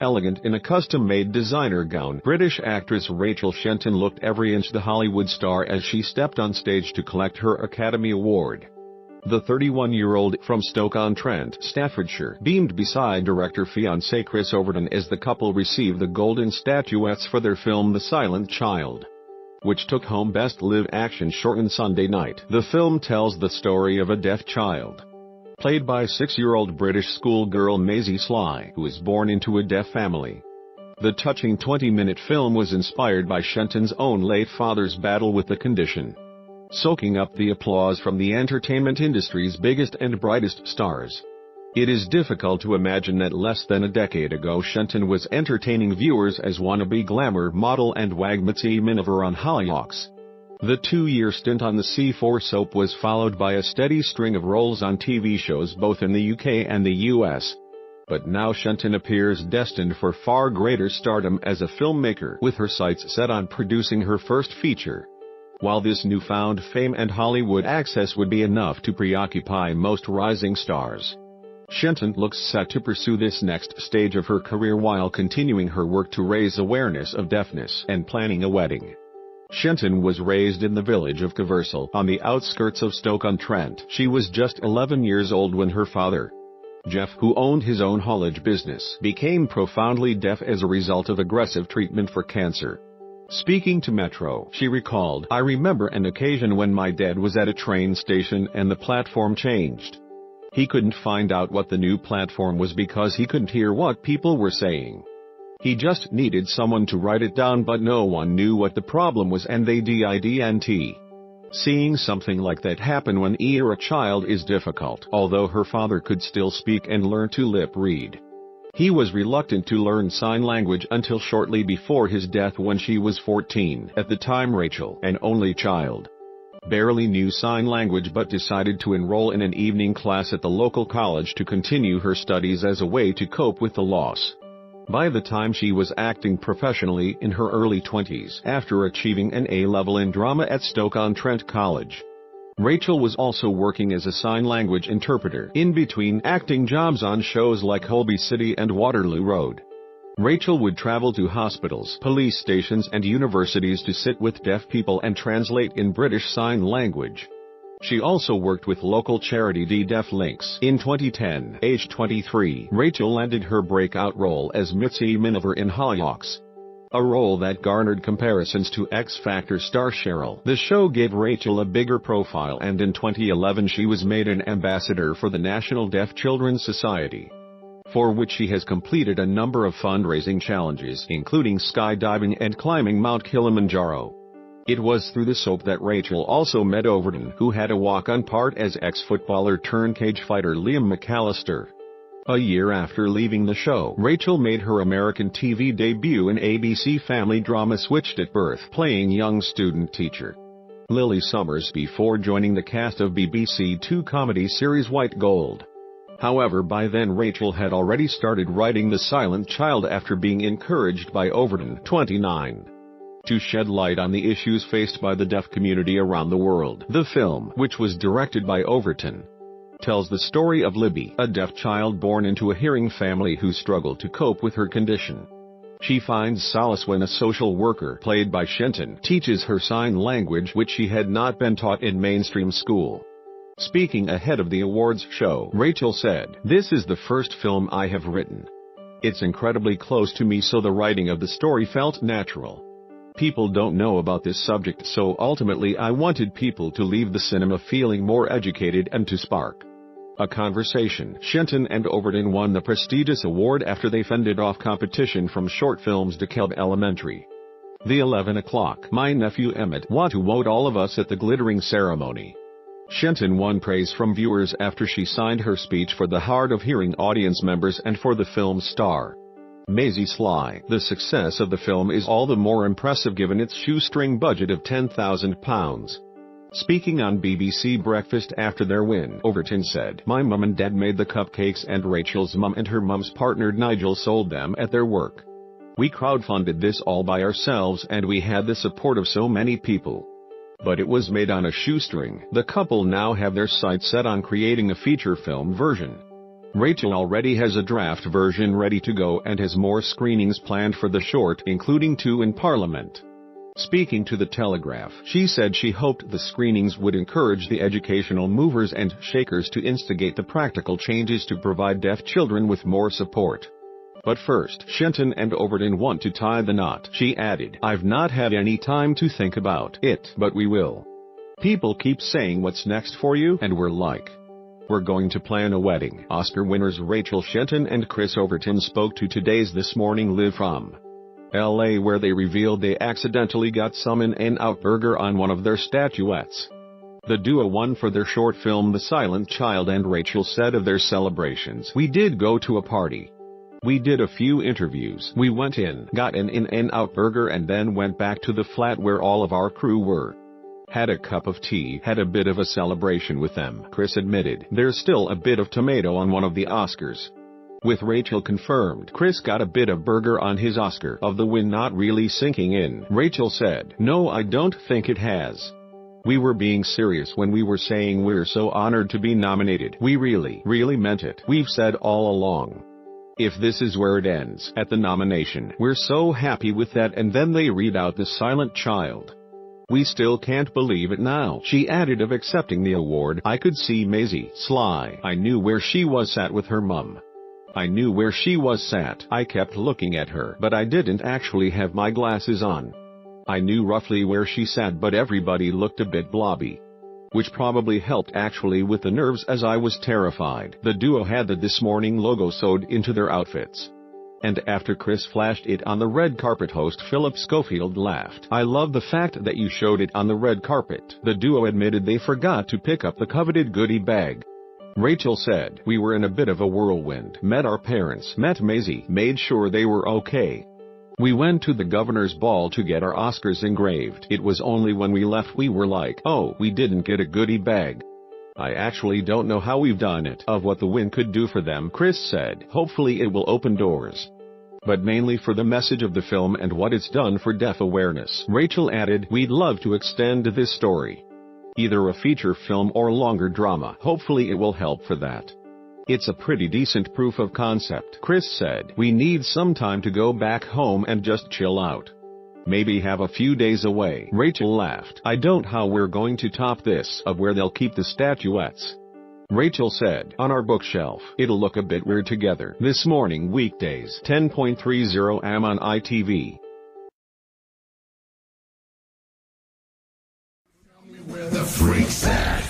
Elegant in a custom-made designer gown, British actress Rachel Shenton looked every inch the Hollywood star as she stepped on stage to collect her Academy Award. The 31-year-old from Stoke-on-Trent, Staffordshire, beamed beside director fiancé Chris Overton as the couple received the golden statuettes for their film The Silent Child, which took home Best Live Action Shorton Sunday night. The film tells the story of a deaf child, played by 6-year-old British schoolgirl Maisie Sly, who is born into a deaf family. The touching 20-minute film was inspired by Shenton's own late father's battle with the condition, soaking up the applause from the entertainment industry's biggest and brightest stars. It is difficult to imagine that less than a decade ago Shenton was entertaining viewers as wannabe glamour model and WAG Mitzeee Minniver on Hollyoaks. The 2-year stint on the C4 soap was followed by a steady string of roles on TV shows both in the UK and the US. But now Shenton appears destined for far greater stardom as a filmmaker, with her sights set on producing her first feature. While this newfound fame and Hollywood access would be enough to preoccupy most rising stars, Shenton looks set to pursue this next stage of her career while continuing her work to raise awareness of deafness and planning a wedding. Shenton was raised in the village of Caversal on the outskirts of Stoke-on-Trent. She was just 11 years old when her father, Jeff, who owned his own haulage business, became profoundly deaf as a result of aggressive treatment for cancer. Speaking to Metro, she recalled, "I remember an occasion when my dad was at a train station and the platform changed. He couldn't find out what the new platform was because he couldn't hear what people were saying. He just needed someone to write it down, but no one knew what the problem was and they didn't. Seeing something like that happen when you're a child is difficult." Although her father could still speak and learn to lip read, he was reluctant to learn sign language until shortly before his death when she was 14. At the time, Rachel, an only child, barely knew sign language but decided to enroll in an evening class at the local college to continue her studies as a way to cope with the loss. By the time she was acting professionally in her early 20s, after achieving an A-level in drama at Stoke-on-Trent College, Rachel was also working as a sign language interpreter in between acting jobs on shows like Holby City and Waterloo Road. Rachel would travel to hospitals, police stations and universities to sit with deaf people and translate in British Sign Language. She also worked with local charity The Deaf Links. In 2010, aged 23, Rachel landed her breakout role as Mitzeee Minniver in Hollyoaks, a role that garnered comparisons to X Factor star Cheryl. The show gave Rachel a bigger profile, and in 2011 she was made an ambassador for the National Deaf Children's Society, for which she has completed a number of fundraising challenges, including skydiving and climbing Mount Kilimanjaro. It was through the soap that Rachel also met Overton, who had a walk-on part as ex-footballer turned cage fighter Liam McAllister. A year after leaving the show, Rachel made her American TV debut in ABC family drama Switched at Birth, playing young student teacher Lily Summers before joining the cast of BBC Two comedy series White Gold. However, by then Rachel had already started writing The Silent Child after being encouraged by Overton, 29. To shed light on the issues faced by the deaf community around the world. The film, which was directed by Overton, tells the story of Libby, a deaf child born into a hearing family who struggled to cope with her condition. She finds solace when a social worker, played by Shenton, teaches her sign language, which she had not been taught in mainstream school. Speaking ahead of the awards show, Rachel said, "This is the first film I have written. It's incredibly close to me, so the writing of the story felt natural. People don't know about this subject, so ultimately I wanted people to leave the cinema feeling more educated and to spark a conversation." Shenton and Overton won the prestigious award after they fended off competition from short films DeKalb Elementary, The 11 O'Clock, My Nephew Emmett, Want to Vote All of Us at the glittering ceremony. Shenton won praise from viewers after she signed her speech for the hard of hearing audience members and for the film's star, Maisie Sly. The success of the film is all the more impressive given its shoestring budget of £10,000. Speaking on BBC Breakfast after their win, Overton said, "My mum and dad made the cupcakes and Rachel's mum and her mum's partner Nigel sold them at their work. We crowdfunded this all by ourselves and we had the support of so many people. But it was made on a shoestring." The couple now have their sights set on creating a feature film version. Rachel already has a draft version ready to go and has more screenings planned for the short, including 2 in Parliament. Speaking to The Telegraph, she said she hoped the screenings would encourage the educational movers and shakers to instigate the practical changes to provide deaf children with more support. But first, Shenton and Overton want to tie the knot. She added, "I've not had any time to think about it, but we will. People keep saying what's next for you, and we're like, we're going to plan a wedding." Oscar winners Rachel Shenton and Chris Overton spoke to Today's This Morning Live from LA, where they revealed they accidentally got some In-N-Out burger on one of their statuettes. The duo won for their short film The Silent Child, and Rachel said of their celebrations, "We did go to a party. We did a few interviews. We went in, got an In-N-Out burger, and then went back to the flat where all of our crew were. Had a cup of tea, had a bit of a celebration with them." Chris admitted there's still a bit of tomato on one of the Oscars. With Rachel confirmed Chris got a bit of burger on his Oscar of the win not really sinking in, Rachel said, "No, I don't think it has. We were being serious when we were saying we're so honored to be nominated. We really meant it. We've said all along, if this is where it ends, at the nomination, we're so happy with that." And then they read out The Silent Child. "We still can't believe it now." She added of accepting the award, "I could see Maisie Sly. I knew where she was sat with her mum. I knew where she was sat. I kept looking at her, but I didn't actually have my glasses on. I knew roughly where she sat, but everybody looked a bit blobby, which probably helped actually with the nerves as I was terrified." The duo had the This Morning logo sewed into their outfits. And after Chris flashed it on the red carpet, host Philip Schofield laughed, "I love the fact that you showed it on the red carpet." The duo admitted they forgot to pick up the coveted goodie bag. Rachel said, "We were in a bit of a whirlwind. Met our parents, met Maisie, made sure they were okay. We went to the governor's ball to get our Oscars engraved. It was only when we left we were like, oh, we didn't get a goodie bag. I actually don't know how we've done it." Of what the win could do for them, Chris said, "Hopefully it will open doors, but mainly for the message of the film and what it's done for deaf awareness." Rachel added, "We'd love to extend this story. Either a feature film or longer drama. Hopefully it will help for that. It's a pretty decent proof of concept." Chris said, "We need some time to go back home and just chill out. Maybe have a few days away." Rachel laughed, "I don't how we're going to top this of where they'll keep the statuettes." Rachel said, "On our bookshelf. It'll look a bit weird together." This Morning weekdays 10:30 am on ITV. Where the freaks at?